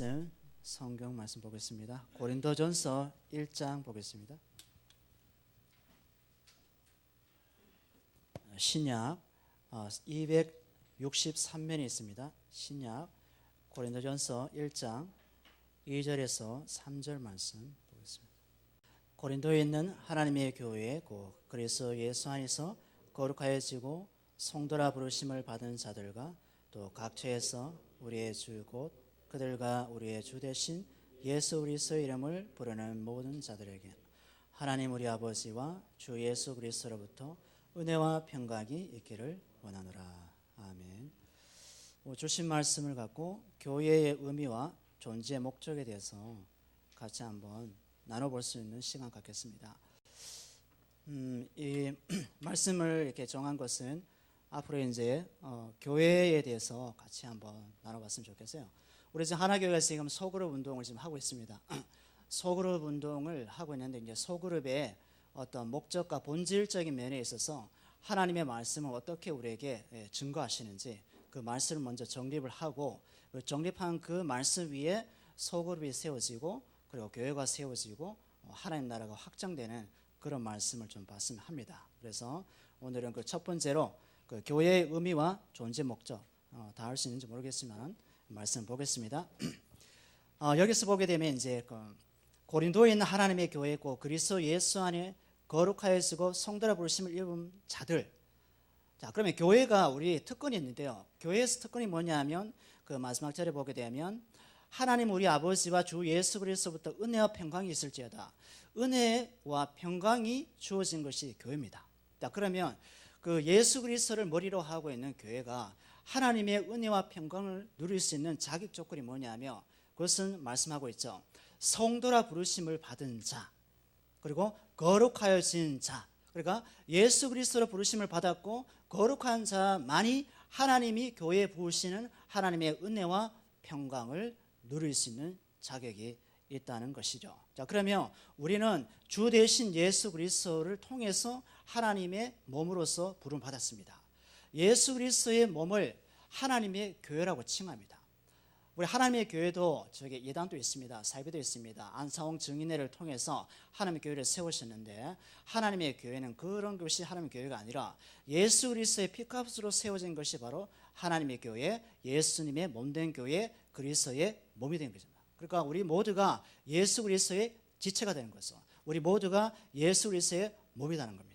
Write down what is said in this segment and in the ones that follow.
말씀, 성경 말씀 보겠습니다. 고린도전서 1장 보겠습니다. 신약 263면이 있습니다. 신약 고린도전서 1장 2절에서 3절 말씀 보겠습니다. 고린도에 있는 하나님의 교회 곧 그리스도 예수 안에서 거룩하여지고 성도라 부르심을 받은 자들과 또 각처에서 우리의 주 곧 그들과 우리의 주 되신 예수 그리스도의 이름을 부르는 모든 자들에게 하나님 우리 아버지와 주 예수 그리스도로부터 은혜와 평강이 있기를 원하노라. 아멘. 주신 말씀을 갖고 교회의 의미와 존재 목적에 대해서 같이 한번 나눠볼 수 있는 시간 갖겠습니다. 이 말씀을 이렇게 정한 것은 앞으로 이제 교회에 대해서 같이 한번 나눠봤으면 좋겠어요. 우리 지금 하나교회에서 지금 소그룹 운동을 지금 하고 있습니다. 소그룹 운동을 하고 있는데 이제 소그룹의 어떤 목적과 본질적인 면에 있어서 하나님의 말씀을 어떻게 우리에게 증거하시는지 그 말씀을 먼저 정립을 하고 정립한 그 말씀 위에 소그룹이 세워지고 그리고 교회가 세워지고 하나님 나라가 확장되는 그런 말씀을 좀 봤으면 합니다. 그래서 오늘은 그 첫 번째로 그 교회의 의미와 존재 목적 다 할 수 있는지 모르겠지만 말씀 보겠습니다. 여기서 보게 되면 이제 그 고린도에 있는 하나님의 교회 고 그리스도 예수 안에 거룩하여지고 성도라 부르심을 입은 자들. 자, 그러면 교회가 우리 특권이 있는데요. 교회에서 특권이 뭐냐면 그 마지막 절에 보게 되면 하나님 우리 아버지와 주 예수 그리스도부터 은혜와 평강이 있을지어다. 은혜와 평강이 주어진 것이 교회입니다. 자, 그러면 그 예수 그리스도를 머리로 하고 있는 교회가 하나님의 은혜와 평강을 누릴 수 있는 자격 조건이 뭐냐며 그것은 말씀하고 있죠. 성도라 부르심을 받은 자 그리고 거룩하여진 자. 그러니까 예수 그리스도로 부르심을 받았고 거룩한 자만이 하나님이 교회에 부으시는 하나님의 은혜와 평강을 누릴 수 있는 자격이 있다는 것이죠. 자, 그러면 우리는 주 대신 예수 그리스도를 통해서 하나님의 몸으로서 부름 받았습니다. 예수 그리스도의 몸을 하나님의 교회라고 칭합니다. 우리 하나님의 교회도 저기 예단도 있습니다. 사회도 있습니다. 안사홍 증인회를 통해서 하나님의 교회를 세우셨는데 하나님의 교회는 그런 것이 하나님의 교회가 아니라 예수 그리스도의 피값으로 세워진 것이 바로 하나님의 교회, 예수님의 몸된 교회, 그리스도의 몸이 된 것입니다. 그러니까 우리 모두가 예수 그리스도의 지체가 되는 것이죠. 우리 모두가 예수 그리스도의 몸이라는 겁니다.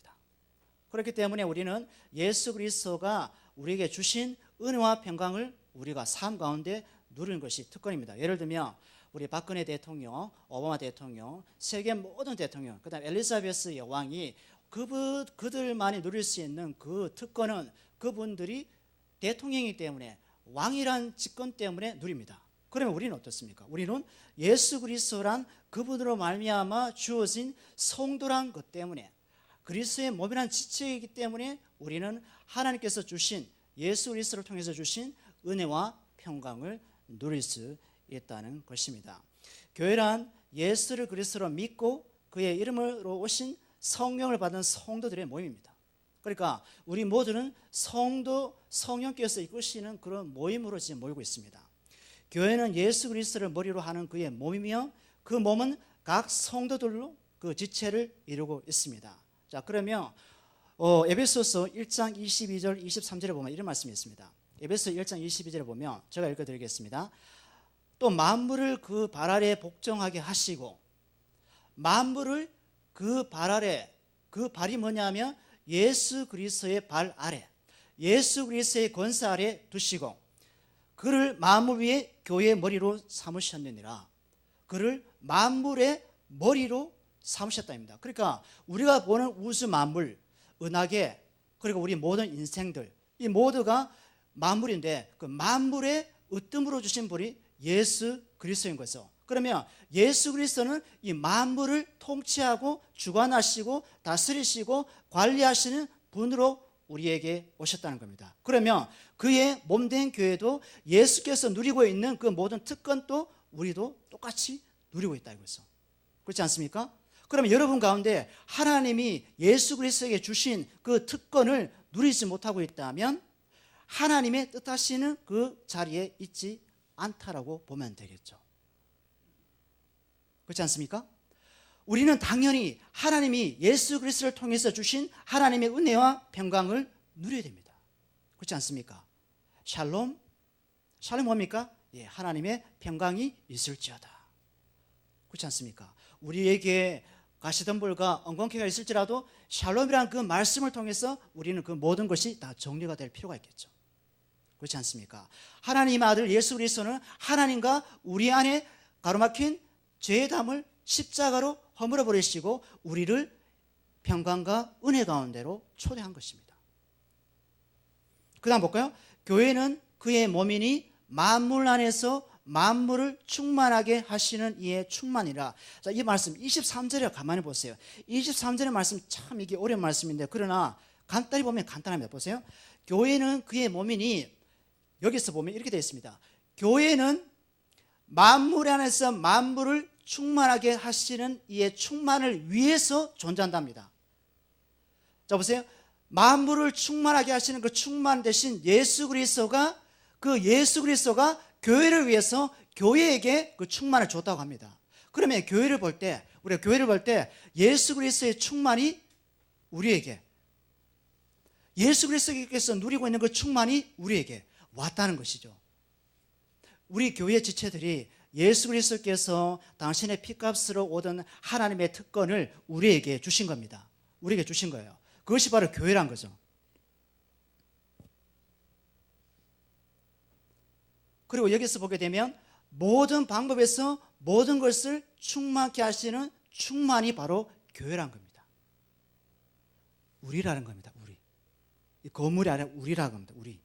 그렇기 때문에 우리는 예수 그리스도가 우리에게 주신 은혜와 평강을 우리가 삶 가운데 누리는 것이 특권입니다. 예를 들면 우리 박근혜 대통령, 오바마 대통령, 세계 모든 대통령, 그다음 엘리자베스 여왕이 그들만이 누릴 수 있는 그 특권은 그분들이 대통령이기 때문에 왕이란 직권 때문에 누립니다. 그러면 우리는 어떻습니까? 우리는 예수 그리스도란 그분으로 말미암아 주어진 성도란 것 때문에 그리스도의 몸이란 지체이기 때문에 우리는 하나님께서 주신 예수 그리스도를 통해서 주신 은혜와 평강을 누릴 수 있다는 것입니다. 교회란 예수를 그리스도로 믿고 그의 이름으로 오신 성령을 받은 성도들의 모임입니다. 그러니까 우리 모두는 성령께서 이끄시는 그런 모임으로 지금 모이고 있습니다. 교회는 예수 그리스도를 머리로 하는 그의 몸이며 그 몸은 각 성도들로 그 지체를 이루고 있습니다. 자, 그러면 에베소서 1장 22절 23절에 보면 이런 말씀이 있습니다. 에베소 1장 22절에 보면 제가 읽어드리겠습니다. 또 만물을 그 발 아래 복종하게 하시고 만물을 그 발 아래 그 발이 뭐냐면 예수 그리스도의 발 아래 예수 그리스도의 권세 아래 두시고 그를 만물 위에 교회의 머리로 삼으셨느니라. 그를 만물의 머리로 삼으셨다입니다. 그러니까 우리가 보는 우주 만물, 은하계 그리고 우리 모든 인생들 이 모두가 만물인데 그 만물의 으뜸으로 주신 분이 예수 그리스도인 거죠. 그러면 예수 그리스도는 이 만물을 통치하고 주관하시고 다스리시고 관리하시는 분으로 우리에게 오셨다는 겁니다. 그러면 그의 몸된 교회도 예수께서 누리고 있는 그 모든 특권도 우리도 똑같이 누리고 있다 이거죠. 그렇지 않습니까? 그러면 여러분 가운데 하나님이 예수 그리스도에게 주신 그 특권을 누리지 못하고 있다면 하나님의 뜻하시는 그 자리에 있지 않다라고 보면 되겠죠. 그렇지 않습니까? 우리는 당연히 하나님이 예수 그리스도를 통해서 주신 하나님의 은혜와 평강을 누려야 됩니다. 그렇지 않습니까? 샬롬 뭡니까? 예, 하나님의 평강이 있을지어다. 그렇지 않습니까? 우리에게 가시덤불과 엉겅퀴가 있을지라도 샬롬이라는 그 말씀을 통해서 우리는 그 모든 것이 다 정리가 될 필요가 있겠죠. 그렇지 않습니까? 하나님의 아들 예수 그리스도는 하나님과 우리 안에 가로막힌 죄의 담을 십자가로 허물어 버리시고 우리를 평강과 은혜 가운데로 초대한 것입니다. 그 다음 볼까요? 교회는 그의 몸이니 만물 안에서 만물을 충만하게 하시는 이의 충만이라. 자, 이 말씀 23절에 가만히 보세요. 23절의 말씀 참 이게 어려운 말씀인데 그러나 간단히 보면 간단합니다. 보세요. 교회는 그의 몸이니 여기서 보면 이렇게 되어 있습니다. 교회는 만물 안에서 만물을 충만하게 하시는 이의 충만을 위해서 존재한답니다. 자, 보세요. 만물을 충만하게 하시는 그 충만 대신 예수 그리스도가 교회를 위해서 교회에게 그 충만을 줬다고 합니다. 그러면 우리가 교회를 볼 때 예수 그리스도의 충만이 우리에게, 예수 그리스도께서 누리고 있는 그 충만이 우리에게 왔다는 것이죠. 우리 교회 지체들이 예수 그리스도께서 당신의 피값으로 얻은 하나님의 특권을 우리에게 주신 겁니다. 우리에게 주신 거예요. 그것이 바로 교회란 거죠. 그리고 여기서 보게 되면 모든 방법에서 모든 것을 충만케 하시는 충만이 바로 교회란 겁니다. 우리라는 겁니다. 우리. 이 건물이 아니라 우리라는 겁니다. 우리.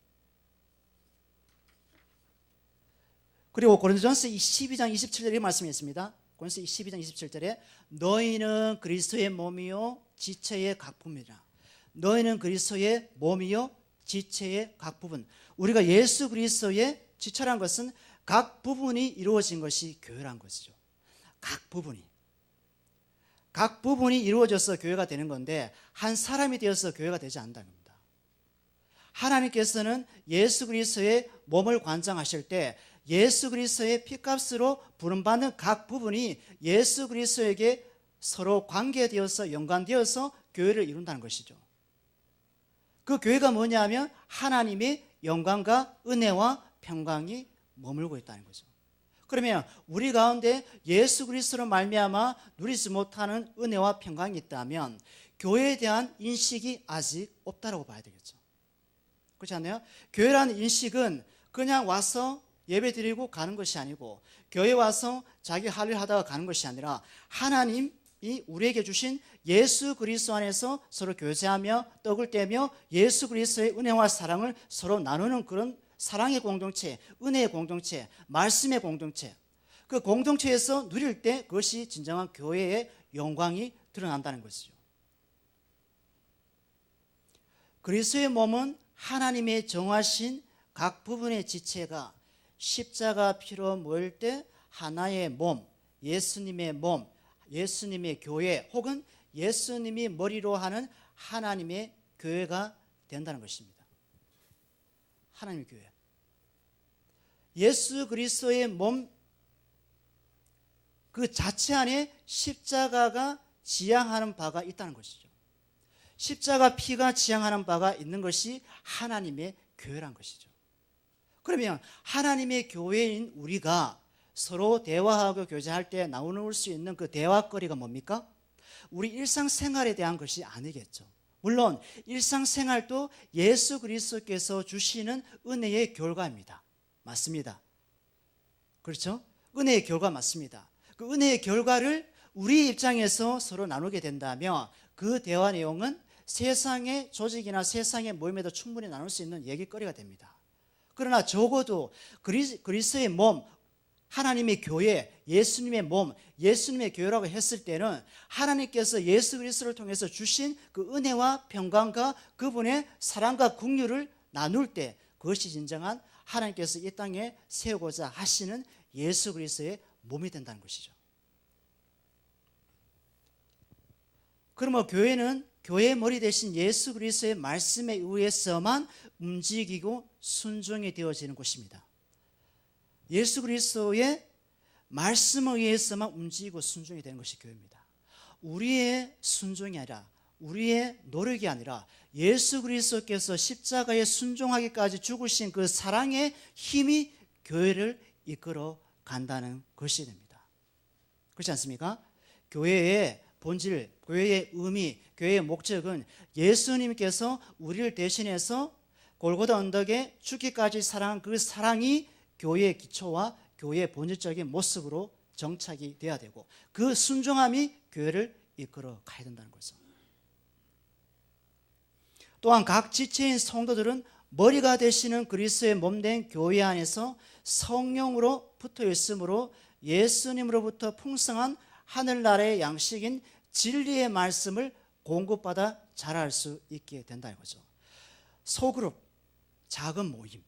그리고 고린도전서 12장 27절에 말씀이 있습니다. 고린도전서 12장 27절에 너희는 그리스도의 몸이요 지체의 각 부분이라. 너희는 그리스도의 몸이요 지체의 각 부분. 우리가 예수 그리스도의 지체란 것은 각 부분이 이루어진 것이 교회란 것이죠. 각 부분이 이루어져서 교회가 되는 건데 한 사람이 되어서 교회가 되지 않는다는 겁니다. 하나님께서는 예수 그리스도의 몸을 관장하실 때 예수 그리스도의 피값으로 부름받는 각 부분이 예수 그리스도에게 서로 관계되어서 연관되어서 교회를 이룬다는 것이죠. 그 교회가 뭐냐 하면 하나님의 영광과 은혜와 평강이 머물고 있다는 거죠. 그러면 우리 가운데 예수 그리스도로 말미암아 누리지 못하는 은혜와 평강이 있다면 교회에 대한 인식이 아직 없다라고 봐야 되겠죠. 그렇지 않나요? 교회라는 인식은 그냥 와서 예배 드리고 가는 것이 아니고 교회 와서 자기 할 일 하다가 가는 것이 아니라 하나님이 우리에게 주신 예수 그리스도 안에서 서로 교제하며 떡을 떼며 예수 그리스도의 은혜와 사랑을 서로 나누는 그런 사랑의 공동체, 은혜의 공동체, 말씀의 공동체, 그 공동체에서 누릴 때 그것이 진정한 교회의 영광이 드러난다는 것이죠. 그리스도의 몸은 하나님의 정하신 각 부분의 지체가 십자가 피로 모일 때 하나의 몸, 예수님의 몸, 예수님의 교회 혹은 예수님이 머리로 하는 하나님의 교회가 된다는 것입니다. 하나님의 교회. 예수 그리스도의 몸 그 자체 안에 십자가가 지향하는 바가 있다는 것이죠. 십자가 피가 지향하는 바가 있는 것이 하나님의 교회란 것이죠. 그러면 하나님의 교회인 우리가 서로 대화하고 교제할 때 나올 수 있는 그 대화거리가 뭡니까? 우리 일상생활에 대한 것이 아니겠죠. 물론 일상생활도 예수 그리스도께서 주시는 은혜의 결과입니다. 맞습니다. 그렇죠? 은혜의 결과 맞습니다. 그 은혜의 결과를 우리 입장에서 서로 나누게 된다면 그 대화 내용은 세상의 조직이나 세상의 모임에도 충분히 나눌 수 있는 얘기거리가 됩니다. 그러나 적어도 그리스도의 몸, 하나님의 교회, 예수님의 몸, 예수님의 교회라고 했을 때는 하나님께서 예수 그리스도를 통해서 주신 그 은혜와 평강과 그분의 사랑과 긍휼을 나눌 때 그것이 진정한 하나님께서 이 땅에 세우고자 하시는 예수 그리스도의 몸이 된다는 것이죠. 그러면 교회는 교회의 머리 대신 예수 그리스도의 말씀에 의해서만 움직이고 순종이 되어지는 곳입니다. 예수 그리스도의 말씀에 의해서만 움직이고 순종이 되는 것이 교회입니다. 우리의 순종이 아니라, 우리의 노력이 아니라 예수 그리스도께서 십자가에 순종하기까지 죽으신 그 사랑의 힘이 교회를 이끌어 간다는 것이 됩니다. 그렇지 않습니까? 교회의 본질, 교회의 의미, 교회의 목적은 예수님께서 우리를 대신해서 골고다 언덕에 죽기까지 사랑한 그 사랑이 교회의 기초와 교회의 본질적인 모습으로 정착이 돼야 되고, 그 순종함이 교회를 이끌어 가야 된다는 거죠. 또한 각 지체인 성도들은 머리가 되시는 그리스도의 몸된 교회 안에서 성령으로 붙어 있으므로 예수님으로부터 풍성한 하늘나라의 양식인 진리의 말씀을 공급받아 자랄 수 있게 된다는 거죠. 소그룹, 작은 모임,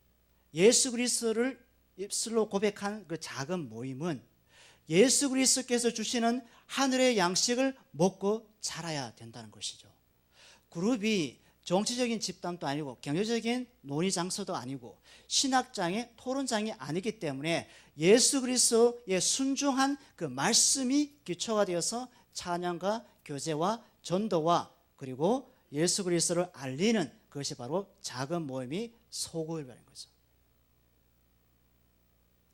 예수 그리스도를 입술로 고백한 그 작은 모임은 예수 그리스도께서 주시는 하늘의 양식을 먹고 자라야 된다는 것이죠. 그룹이 정치적인 집단도 아니고 경제적인 논의 장소도 아니고 신학장의 토론장이 아니기 때문에 예수 그리스도의 순종한 그 말씀이 기초가 되어서 찬양과 교제와 전도와 그리고 예수 그리스도를 알리는 그것이 바로 작은 모임이 소그룹이라는 거죠.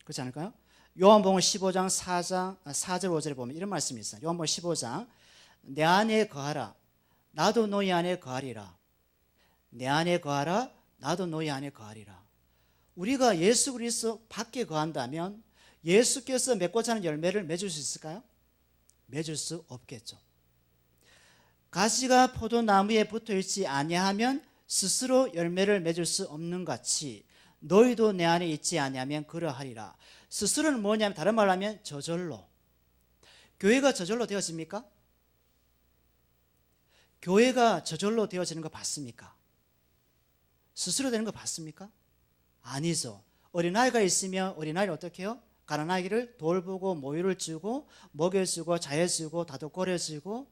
그렇지 않을까요? 요한복음 15장 4절 5절에 보면 이런 말씀이 있어요. 요한복음 15장 내 안에 거하라 나도 너희 안에 거하리라. 내 안에 거하라 나도 너희 안에 거하리라. 우리가 예수 그리스도 밖에 거한다면 예수께서 맺고자 하는 열매를 맺을 수 있을까요? 맺을 수 없겠죠. 가지가 포도나무에 붙어있지 아니하면 스스로 열매를 맺을 수 없는 같이 너희도 내 안에 있지 아니하면 그러하리라. 스스로는 뭐냐면 다른 말로 하면 저절로. 교회가 저절로 되어집니까? 교회가 저절로 되어지는 거 봤습니까? 스스로 되는 거 봤습니까? 아니죠. 어린아이가 있으면 어린아이를 어떻게 해요? 가난아이를 돌보고 모유를 주고 먹여주고 자여주고 다독거려주고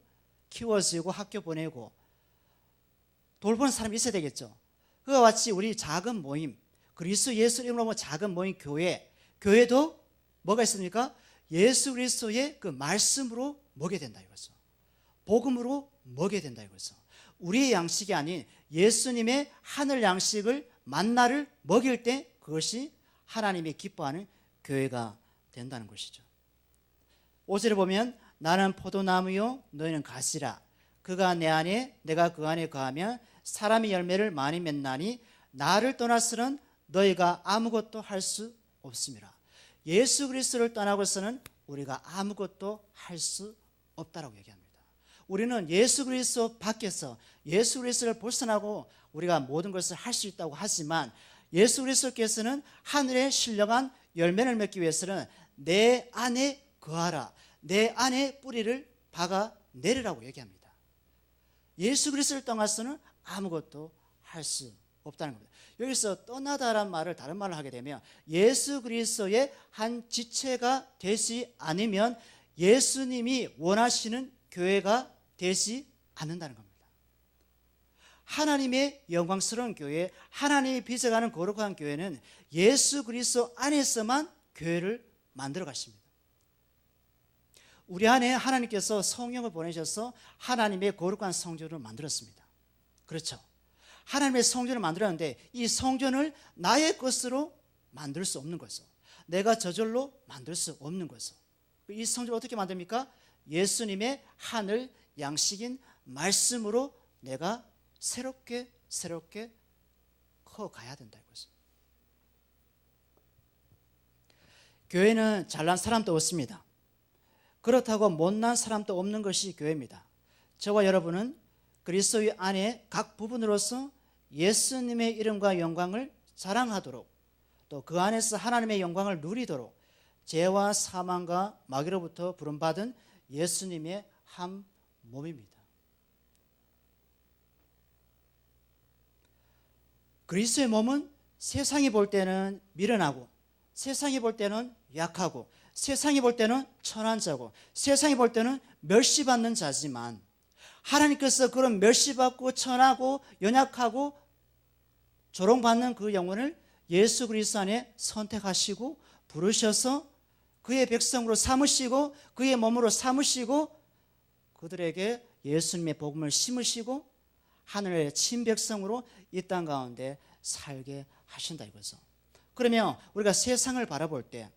키워주고 학교 보내고 돌보는 사람이 있어야 되겠죠. 그와 같이 우리 작은 모임, 그리스도 예수 이름으로 작은 모임 교회도 뭐가 있습니까? 예수 그리스도의 그 말씀으로 먹여야 된다 이거죠. 복음으로 먹여야 된다 이거죠. 우리의 양식이 아닌 예수님의 하늘 양식을 만나를 먹일 때 그것이 하나님이 기뻐하는 교회가 된다는 것이죠. 5절에 보면 나는 포도나무요 너희는 가시라. 그가 내 안에 내가 그 안에 거하면 사람이 열매를 많이 맺나니 나를 떠나서는 너희가 아무것도 할 수 없습니다. 예수 그리스도를 떠나고서는 우리가 아무것도 할 수 없다라고 얘기합니다. 우리는 예수 그리스도 밖에서 예수 그리스도를 벗어나고 우리가 모든 것을 할 수 있다고 하지만 예수 그리스도께서는 하늘에 신령한 열매를 맺기 위해서는 내 안에 거하라. 내 안에 뿌리를 박아 내리라고 얘기합니다. 예수 그리스도를 떠나서는 아무것도 할 수 없다는 겁니다. 여기서 떠나다란 말을 다른 말로 하게 되면 예수 그리스도의 한 지체가 되지 않으면 예수님이 원하시는 교회가 되지 않는다는 겁니다. 하나님의 영광스러운 교회, 하나님이 빚어가는 거룩한 교회는 예수 그리스도 안에서만 교회를 만들어 가십니다. 우리 안에 하나님께서 성령을 보내셔서 하나님의 거룩한 성전을 만들었습니다. 그렇죠. 하나님의 성전을 만들었는데 이 성전을 나의 것으로 만들 수 없는 거죠. 내가 저절로 만들 수 없는 거죠. 이 성전을 어떻게 만듭니까? 예수님의 하늘 양식인 말씀으로 내가 새롭게 커가야 된다 이거죠. 교회는 잘난 사람도 없습니다. 그렇다고 못난 사람도 없는 것이 교회입니다. 저와 여러분은 그리스도 안에 각 부분으로서 예수님의 이름과 영광을 자랑하도록 또 그 안에서 하나님의 영광을 누리도록 죄와 사망과 마귀로부터 부름받은 예수님의 한 몸입니다. 그리스도의 몸은 세상이 볼 때는 미련하고 세상이 볼 때는 약하고 세상이 볼 때는 천한 자고 세상이 볼 때는 멸시받는 자지만 하나님께서 그런 멸시받고 천하고 연약하고 조롱받는 그 영혼을 예수 그리스도 안에 선택하시고 부르셔서 그의 백성으로 삼으시고 그의 몸으로 삼으시고 그들에게 예수님의 복음을 심으시고 하늘의 친백성으로 이 땅 가운데 살게 하신다 이거죠. 그러면 우리가 세상을 바라볼 때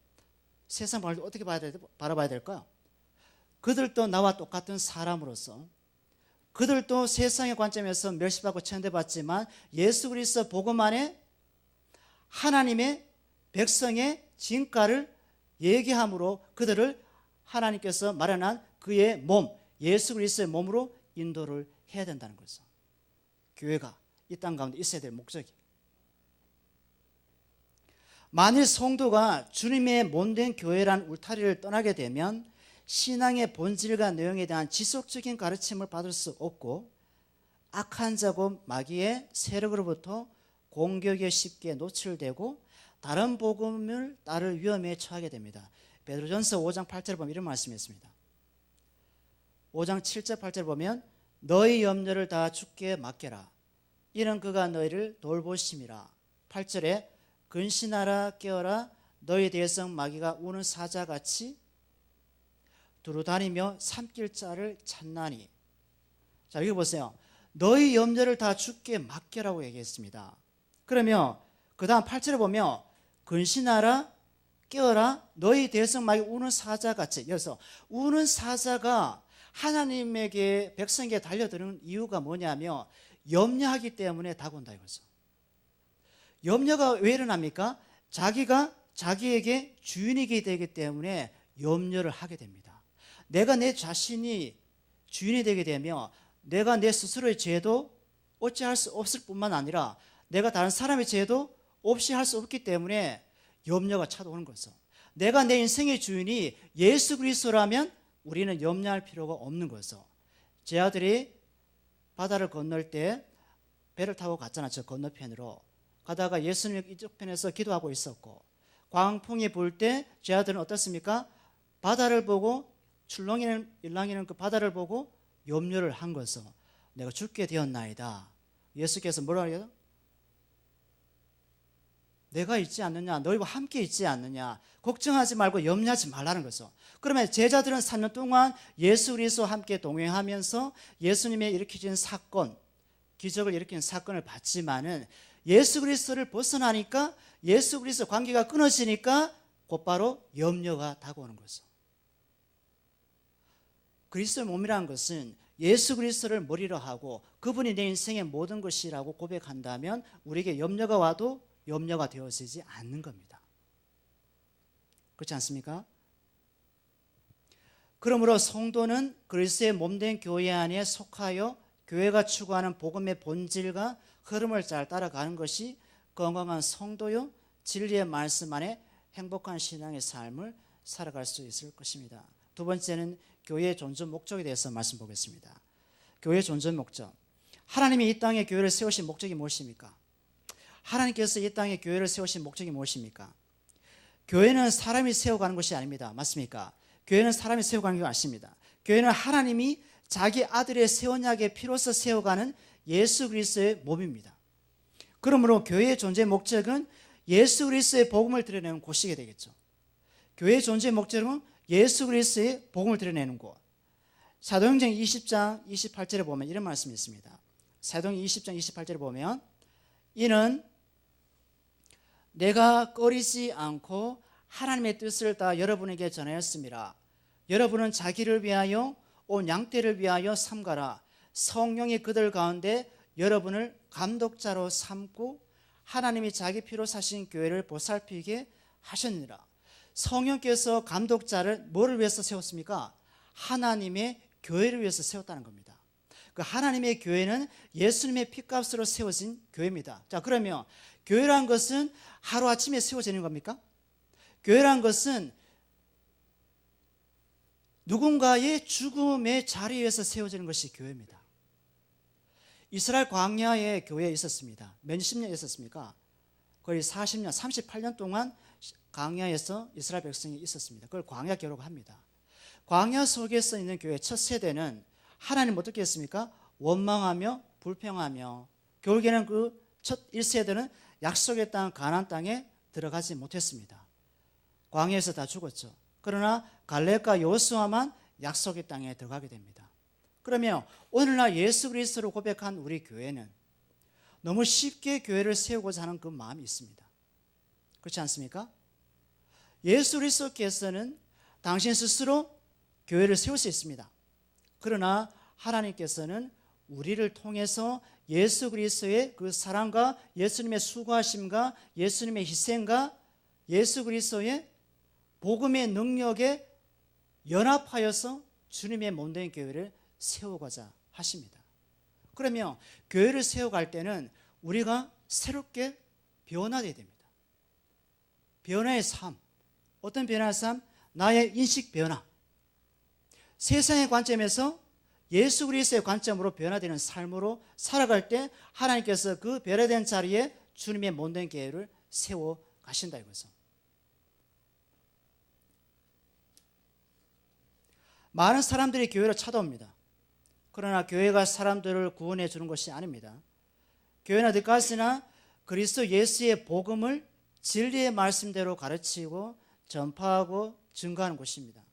세상 바라볼 때 어떻게 바라봐야 될까요? 그들도 나와 똑같은 사람으로서 그들도 세상의 관점에서 멸시받고 천대받지만 예수 그리스도 복음 안에 하나님의 백성의 진가를 얘기함으로 그들을 하나님께서 마련한 그의 몸 예수 그리스도의 몸으로 인도를 해야 된다는 거죠. 교회가 이 땅 가운데 있어야 될 목적이. 만일 성도가 주님의 몸된 교회란 울타리를 떠나게 되면 신앙의 본질과 내용에 대한 지속적인 가르침을 받을 수 없고 악한 자고 마귀의 세력으로부터 공격에 쉽게 노출되고 다른 복음을 따를 위험에 처하게 됩니다. 베드로전서 5장 8절을 보면 이런 말씀이 있습니다. 5장 7절 8절 보면 너희 염려를 다 주께 맡겨라. 이는 그가 너희를 돌보심이라. 8절에 근신하라 깨어라 너희 대성 마귀가 우는 사자같이 두루다니며 삼킬 자를 찾나니. 자 여기 보세요. 너희 염려를 다 주께 맡겨라고 얘기했습니다. 그러면 그 다음 8절에 보면 근신하라 깨어라 너희 대성 마귀 우는 사자같이. 여기서 우는 사자가 하나님에게 백성에게 달려드는 이유가 뭐냐면 염려하기 때문에 다가온다 이거죠. 염려가 왜 일어납니까? 자기가 자기에게 주인이 되기 때문에 염려를 하게 됩니다. 내가 내 자신이 주인이 되게 되면 내가 내 스스로의 죄도 어찌할 수 없을 뿐만 아니라 내가 다른 사람의 죄도 없이 할 수 없기 때문에 염려가 찾아오는 거죠. 내가 내 인생의 주인이 예수 그리스도라면 우리는 염려할 필요가 없는 거죠. 제 아들이 바다를 건널 때 배를 타고 갔잖아요. 저 건너편으로 가다가 예수님 이쪽 편에서 기도하고 있었고 광풍이 불 때 제 아들은 어떻습니까? 바다를 보고 출렁이는 일렁이는 그 바다를 보고 염려를 한 거죠. 내가 죽게 되었나이다. 예수께서 뭐라 그래요? 내가 있지 않느냐, 너희와 함께 있지 않느냐, 걱정하지 말고 염려하지 말라는 거죠. 그러면 제자들은 3년 동안 예수 그리스도와 함께 동행하면서 예수님의 일으키신 사건, 기적을 일으키는 사건을 봤지만은 예수 그리스도를 벗어나니까 예수 그리스도 관계가 끊어지니까 곧바로 염려가 다가오는 거죠. 그리스도의 몸이라는 것은 예수 그리스도를 머리로 하고 그분이 내 인생의 모든 것이라고 고백한다면 우리에게 염려가 와도 염려가 되어지지 않는 겁니다. 그렇지 않습니까? 그러므로 성도는 그리스도의 몸된 교회 안에 속하여 교회가 추구하는 복음의 본질과 흐름을 잘 따라가는 것이 건강한 성도요 진리의 말씀 안에 행복한 신앙의 삶을 살아갈 수 있을 것입니다. 두 번째는 교회의 존재 목적에 대해서 말씀 보겠습니다. 교회의 존재 목적. 하나님이 이 땅에 교회를 세우신 목적이 무엇입니까? 하나님께서 이 땅에 교회를 세우신 목적이 무엇입니까? 교회는 사람이 세워가는 것이 아닙니다. 맞습니까? 교회는 사람이 세워가는 게 아닙니다. 교회는 하나님이 자기 아들의 새 언약의 피로서 세워가는 예수 그리스도의 몸입니다. 그러므로 교회의 존재 목적은 예수 그리스도의 복음을 드러내는 곳이게 되겠죠. 교회의 존재 목적은 예수 그리스도의 복음을 드러내는 곳. 사도행전 20장 28절에 보면 이런 말씀이 있습니다. 사도행전 20장 28절에 보면 이는 내가 꺼리지 않고 하나님의 뜻을 다 여러분에게 전하였습니다. 여러분은 자기를 위하여 온 양떼를 위하여 삼가라. 성령이 그들 가운데 여러분을 감독자로 삼고 하나님이 자기 피로 사신 교회를 보살피게 하셨느니라. 성령께서 감독자를 뭐를 위해서 세웠습니까? 하나님의 교회를 위해서 세웠다는 겁니다. 그 하나님의 교회는 예수님의 피값으로 세워진 교회입니다. 자, 그러면 교회란 것은 하루아침에 세워지는 겁니까? 교회란 것은 누군가의 죽음의 자리에서 세워지는 것이 교회입니다. 이스라엘 광야에 교회에 있었습니다. 몇십 년 있었습니까? 거의 40년, 38년 동안 광야에서 이스라엘 백성이 있었습니다. 그걸 광야교라고 합니다. 광야 속에서 있는 교회 첫 세대는 하나님 어떻게 했습니까? 원망하며 불평하며 결국에는 그 첫 1세대는 약속의 땅 가나안 땅에 들어가지 못했습니다. 광야에서 다 죽었죠. 그러나 갈렙과 여호수아만 약속의 땅에 들어가게 됩니다. 그러면 오늘날 예수 그리스도를 고백한 우리 교회는 너무 쉽게 교회를 세우고자 하는 그 마음이 있습니다. 그렇지 않습니까? 예수 그리스도께서는 당신 스스로 교회를 세울 수 있습니다. 그러나 하나님께서는 우리를 통해서 예수 그리스도의 그 사랑과 예수님의 수고하심과 예수님의 희생과 예수 그리스도의 복음의 능력에 연합하여서 주님의 몸된 교회를 세우고자 하십니다. 그러면 교회를 세워갈 때는 우리가 새롭게 변화되어야 됩니다. 변화의 삶. 어떤 변화의 삶? 나의 인식 변화. 세상의 관점에서 예수 그리스도의 관점으로 변화되는 삶으로 살아갈 때 하나님께서 그 변화된 자리에 주님의 몸된 교회를 세워 가신다 이거죠. 많은 사람들이 교회를 찾아옵니다. 그러나 교회가 사람들을 구원해 주는 것이 아닙니다. 교회는 어디까지나 그리스도 예수의 복음을 진리의 말씀대로 가르치고 전파하고 증거하는 곳입니다.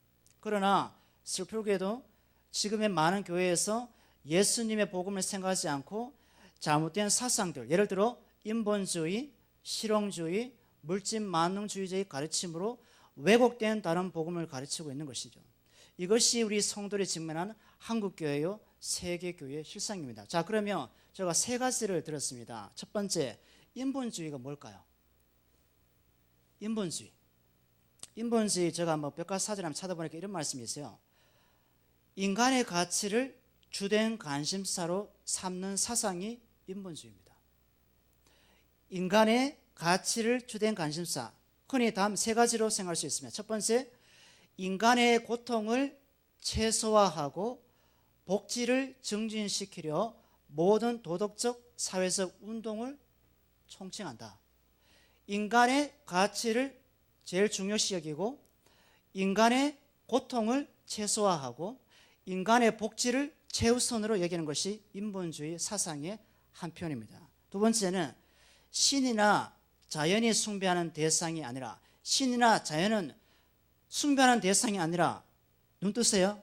그러나 슬프게도 지금의 많은 교회에서 예수님의 복음을 생각하지 않고 잘못된 사상들, 예를 들어 인본주의, 실용주의, 물질 만능주의자의 가르침으로 왜곡된 다른 복음을 가르치고 있는 것이죠. 이것이 우리 성도들이 직면한 한국교회요 세계교회의 실상입니다. 자, 그러면 제가 세 가지를 들었습니다. 첫 번째, 인본주의가 뭘까요? 인본주의. 인본주의, 제가 백과사전을 한번 찾아보니까 이런 말씀이 있어요. 인간의 가치를 주된 관심사로 삼는 사상이 인본주의입니다. 인간의 가치를 주된 관심사, 흔히 다음 세 가지로 생각할 수 있습니다. 첫 번째, 인간의 고통을 최소화하고 복지를 증진시키려 모든 도덕적, 사회적 운동을 총칭한다. 인간의 가치를 제일 중요시 여기고 인간의 고통을 최소화하고 인간의 복지를 최우선으로 여기는 것이 인본주의 사상의 한 편입니다. 두 번째는 신이나 자연이 숭배하는 대상이 아니라, 신이나 자연은 숭배하는 대상이 아니라, 눈 뜨세요.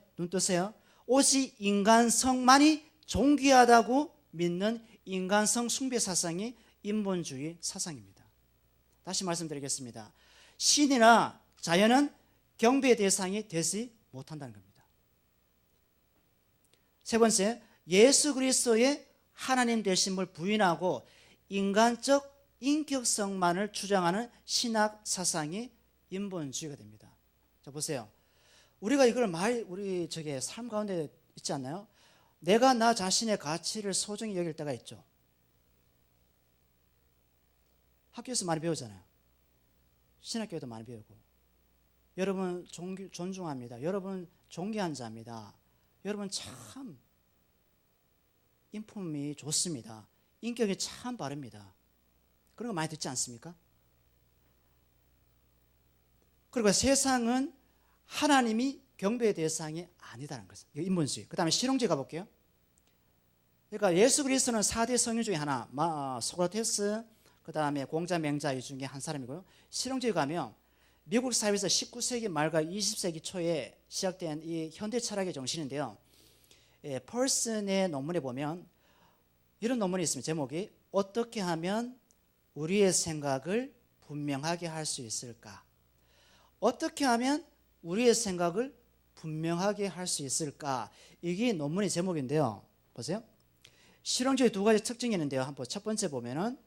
오직 인간성만이 존귀하다고 믿는 인간성 숭배 사상이 인본주의 사상입니다. 다시 말씀드리겠습니다. 신이나 자연은 경배의 대상이 되지 못한다는 겁니다. 세 번째, 예수 그리스도의 하나님 되심을 부인하고 인간적 인격성만을 주장하는 신학 사상이 인본주의가 됩니다. 자, 보세요. 우리가 이걸 우리 삶 가운데 있지 않나요? 내가 나 자신의 가치를 소중히 여길 때가 있죠. 학교에서 많이 배우잖아요. 신학교에도 많이 배우고. 여러분 존중합니다. 여러분 존귀한 자입니다. 여러분 참 인품이 좋습니다. 인격이 참 바릅니다. 그런 거 많이 듣지 않습니까? 그리고 세상은 하나님이 경배의 대상이 아니다는 것은 인본주의. 그 다음에 실용주의 가볼게요. 그러니까 예수 그리스도는 4대 성인 중에 하나, 소크라테스, 그 다음에 공자 맹자 이 중에 한 사람이고요. 실용주의 가면 미국 사회에서 19세기 말과 20세기 초에 시작된 이 현대 철학의 정신인데요. 펄슨의 논문에 보면 이런 논문이 있습니다. 제목이 어떻게 하면 우리의 생각을 분명하게 할 수 있을까? 어떻게 하면 우리의 생각을 분명하게 할 수 있을까? 이게 논문의 제목인데요. 보세요. 실용주의 두 가지 특징이 있는데요. 한번 첫 번째 보면은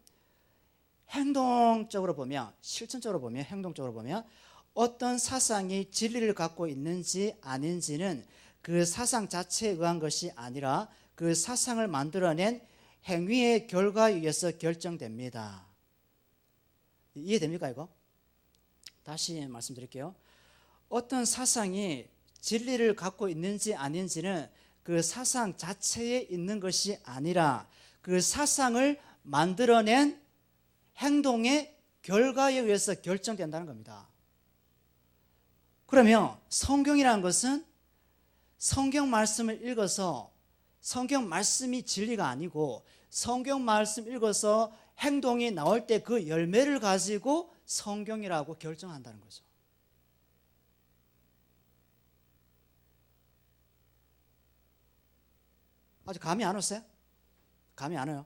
행동적으로 보면, 실천적으로 보면, 행동적으로 보면 어떤 사상이 진리를 갖고 있는지 아닌지는 그 사상 자체에 의한 것이 아니라 그 사상을 만들어낸 행위의 결과에 의해서 결정됩니다. 이해됩니까 이거? 다시 말씀드릴게요. 어떤 사상이 진리를 갖고 있는지 아닌지는 그 사상 자체에 있는 것이 아니라 그 사상을 만들어낸 행동의 결과에 의해서 결정된다는 겁니다. 그러면 성경이라는 것은 성경 말씀을 읽어서 성경 말씀이 진리가 아니고 성경 말씀 읽어서 행동이 나올 때 그 열매를 가지고 성경이라고 결정한다는 거죠. 아직 감이 안 왔어요? 감이 안 와요?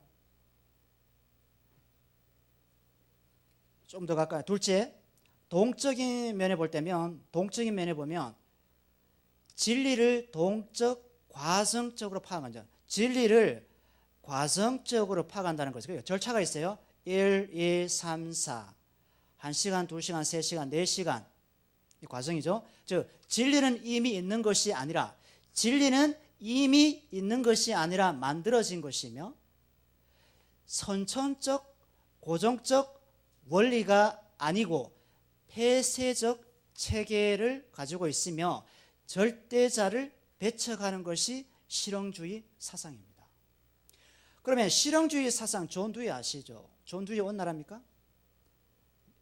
좀 더 가까이. 둘째, 동적인 면에 보면 진리를 동적, 과성적으로 파악한다. 진리를 과성적으로 파악한다는 거죠. 절차가 있어요. 1, 2, 3, 4. 1시간, 2시간, 3시간, 4시간. 이 과정이죠. 즉, 진리는 이미 있는 것이 아니라 만들어진 것이며 선천적, 고정적 원리가 아니고 폐쇄적 체계를 가지고 있으며 절대자를 배척하는 것이 실용주의 사상입니다. 그러면 실용주의 사상, 존 두이 아시죠? 존 두이 어느 나라입니까?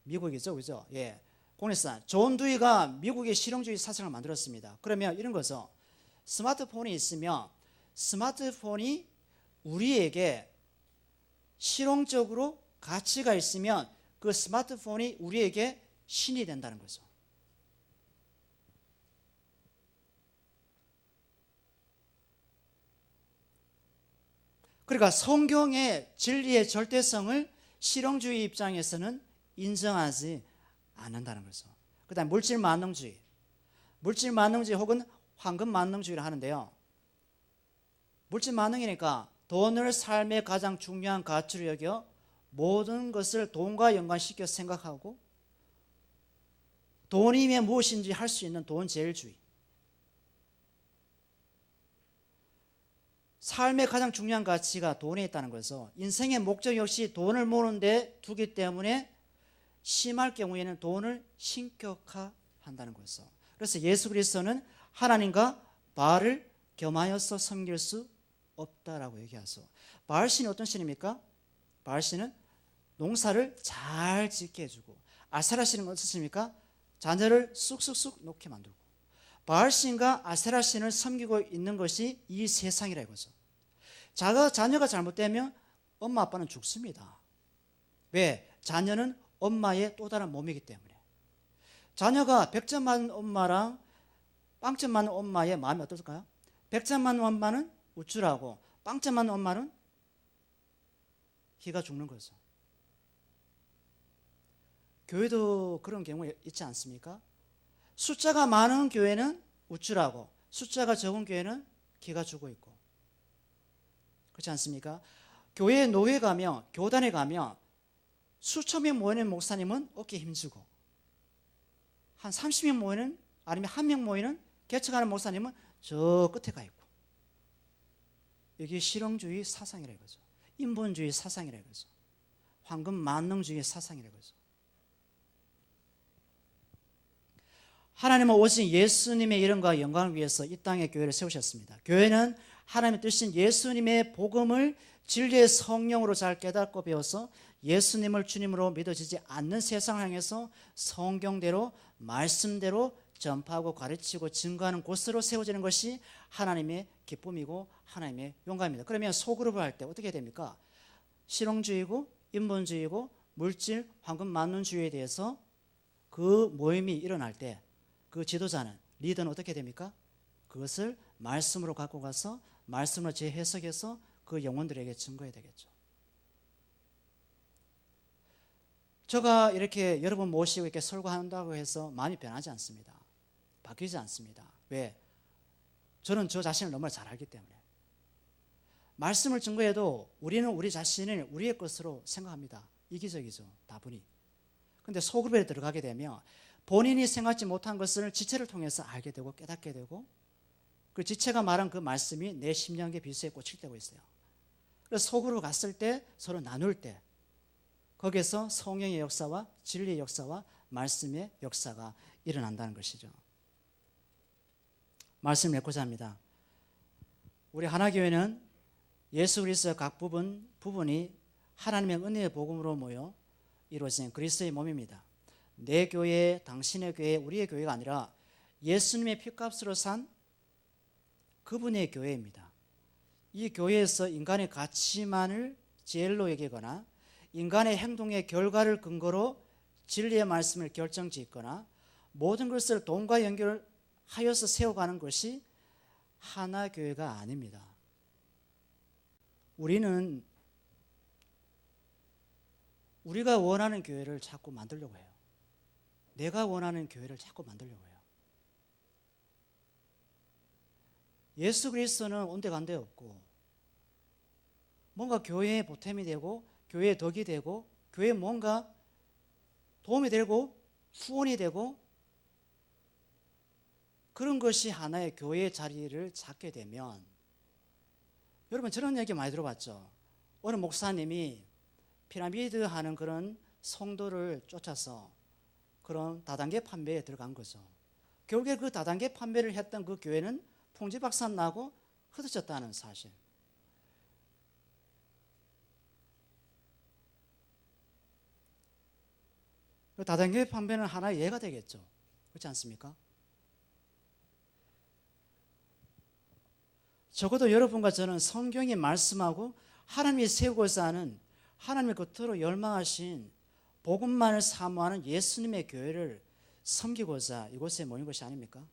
미국이죠, 그죠? 예. 공리산 존 두이가 미국의 실용주의 사상을 만들었습니다. 그러면 이런 거죠. 스마트폰이 있으면 스마트폰이 우리에게 실용적으로 가치가 있으면 그 스마트폰이 우리에게 신이 된다는 거죠. 그러니까 성경의 진리의 절대성을 실용주의 입장에서는 인정하지 않는다는 거죠. 그 다음에 물질 만능주의 혹은 황금 만능주의를 하는데요. 물질 만능이니까 돈을 삶의 가장 중요한 가치로 여겨 모든 것을 돈과 연관시켜 생각하고 돈이면 무엇인지 할 수 있는 돈제일주의. 삶의 가장 중요한 가치가 돈에 있다는 거죠. 인생의 목적 역시 돈을 모으는 데 두기 때문에 심할 경우에는 돈을 신격화한다는 거죠. 그래서 예수 그리스도는 하나님과 바알을 겸하여서 섬길 수 없다라고 얘기하죠. 바알 신이 어떤 신입니까? 바알 신은 농사를 잘 짓게 해주고, 아세라 신은 어떻습니까? 자녀를 쑥쑥쑥 놓게 만들고. 바알 신과 아세라 신을 섬기고 있는 것이 이 세상이라 이거죠. 자녀가 잘못되면 엄마 아빠는 죽습니다. 왜? 자녀는 엄마의 또 다른 몸이기 때문에. 자녀가 100점 맞는 엄마랑 빵점 맞는 엄마의 마음이 어떨까요? 100점 맞는 엄마는 우쭐하고 빵점 맞는 엄마는 기가 죽는 거죠. 교회도 그런 경우 있지 않습니까? 숫자가 많은 교회는 우쭐하고 숫자가 적은 교회는 기가 죽어 있고, 그렇지 않습니까? 교회 노회 가면, 교단에 가면 수천 명 모이는 목사님은 어깨 힘주고, 한 30명 모이는, 아니면 한 명 모이는 개척하는 목사님은 저 끝에 가 있고. 이게 실용주의 사상이라 이거죠. 인본주의 사상이라 이거죠. 황금 만능주의 사상이라 이거죠. 하나님은 오직 예수님의 이름과 영광을 위해서 이 땅에 교회를 세우셨습니다. 교회는 하나님의 뜻인 예수님의 복음을 진리의 성령으로 잘 깨닫고 배워서 예수님을 주님으로 믿어지지 않는 세상을 향해서 성경대로 말씀대로 전파하고 가르치고 증거하는 곳으로 세워지는 것이 하나님의 기쁨이고 하나님의 영광입니다. 그러면 소그룹을 할 때 어떻게 해야 됩니까? 실용주의고 인본주의고 물질, 황금 만능주의에 대해서 그 모임이 일어날 때 그 지도자는, 리더는 어떻게 됩니까? 그것을 말씀으로 갖고 가서 말씀으로 재해석해서 그 영혼들에게 증거해야 되겠죠. 제가 이렇게 여러분 모시고 이렇게 설교한다고 해서 마음이 변하지 않습니다. 바뀌지 않습니다. 왜? 저는 저 자신을 너무 잘 알기 때문에. 말씀을 증거해도 우리는 우리 자신을 우리의 것으로 생각합니다. 이기적이죠, 다분히. 근데 소그룹에 들어가게 되면 본인이 생각지 못한 것을 지체를 통해서 알게 되고 깨닫게 되고, 그 지체가 말한 그 말씀이 내 심령의 비수에 꽂힐 때가 있어요. 그래서 소그룹 갔을 때 서로 나눌 때 거기에서 성령의 역사와 진리의 역사와 말씀의 역사가 일어난다는 것이죠. 말씀을 맺고자 합니다. 우리 하나교회는 예수 그리스도의 각 부분이 하나님의 은혜의 복음으로 모여 이루어진 그리스도의 몸입니다. 내 교회, 당신의 교회, 우리의 교회가 아니라 예수님의 피값으로 산 그분의 교회입니다. 이 교회에서 인간의 가치만을 제일로 여기거나 인간의 행동의 결과를 근거로 진리의 말씀을 결정짓거나 모든 것을 돈과 연결하여서 세워가는 것이 하나교회가 아닙니다. 우리는 우리가 원하는 교회를 자꾸 만들려고 해요. 내가 원하는 교회를 자꾸 만들려고 해요. 예수 그리스도는 온데간데 없고 뭔가 교회에 보탬이 되고 교회에 덕이 되고 교회에 뭔가 도움이 되고 후원이 되고 그런 것이 하나의 교회의 자리를 잡게 되면, 여러분 저런 얘기 많이 들어봤죠. 어느 목사님이 피라미드 하는 그런 성도를 쫓아서 그런 다단계 판매에 들어간 거죠. 결국에 그 다단계 판매를 했던 그 교회는 풍지박산 나고 흩어졌다는 사실. 그 다단계 판매는 하나의 예가 되겠죠. 그렇지 않습니까? 적어도 여러분과 저는 성경이 말씀하고 하나님이 세우고자 하는, 하나님의 겉으로 열망하신 복음만을 사모하는 예수님의 교회를 섬기고자 이곳에 모인 것이 아닙니까?